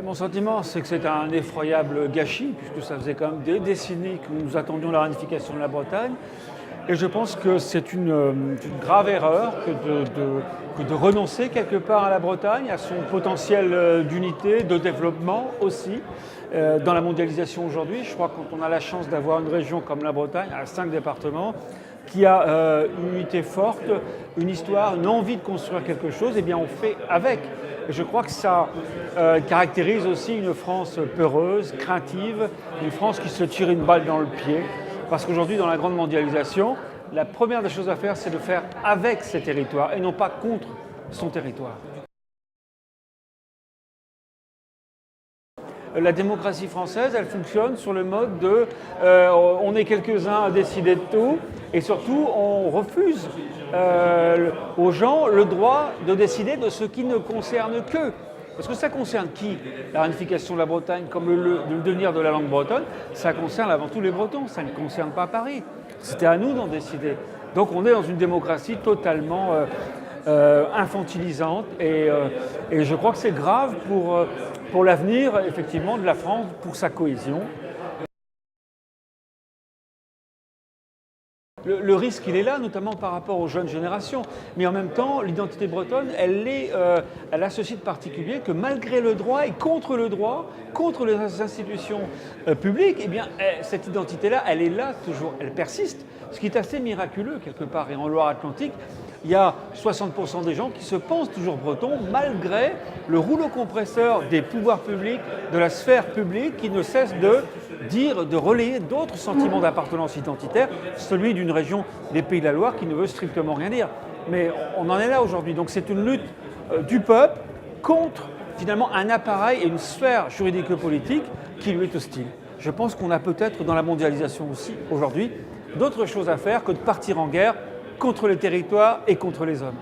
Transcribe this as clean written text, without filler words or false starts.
Mon sentiment, c'est que c'est un effroyable gâchis, puisque ça faisait quand même des décennies que nous attendions la réunification de la Bretagne. Et je pense que c'est une grave erreur que de renoncer quelque part à la Bretagne, à son potentiel d'unité, de développement aussi. Dans la mondialisation aujourd'hui, je crois que quand on a la chance d'avoir une région comme la Bretagne, à 5 départements, qui a une unité forte, une histoire, une envie de construire quelque chose, eh bien on fait avec. Et je crois que ça caractérise aussi une France peureuse, craintive, une France qui se tire une balle dans le pied. Parce qu'aujourd'hui, dans la grande mondialisation, la première des choses à faire, c'est de faire avec ses territoires et non pas contre son territoire. La démocratie française, elle fonctionne sur le mode de on est quelques-uns à décider de tout et surtout on refuse aux gens le droit de décider de ce qui ne concerne qu'eux. Parce que ça concerne qui? La réunification de la Bretagne comme le devenir de la langue bretonne, ça concerne avant tout les Bretons, ça ne concerne pas Paris. C'était à nous d'en décider. Donc on est dans une démocratie totalement infantilisante et je crois que c'est grave pour l'avenir effectivement de la France, pour sa cohésion. Le risque, il est là, notamment par rapport aux jeunes générations. Mais en même temps, l'identité bretonne, elle a ceci de particulier que malgré le droit et contre le droit, contre les institutions publiques, eh bien, cette identité-là, elle est là toujours, elle persiste. Ce qui est assez miraculeux quelque part. Et en Loire-Atlantique, il y a 60% des gens qui se pensent toujours bretons malgré le rouleau compresseur des pouvoirs publics, de la sphère publique qui ne cesse de relayer d'autres sentiments d'appartenance identitaire, celui d'une région des Pays de la Loire qui ne veut strictement rien dire. Mais on en est là aujourd'hui. Donc c'est une lutte du peuple contre finalement un appareil et une sphère juridico-politique qui lui est hostile. Je pense qu'on a peut-être dans la mondialisation aussi aujourd'hui d'autres choses à faire que de partir en guerre contre les territoires et contre les hommes.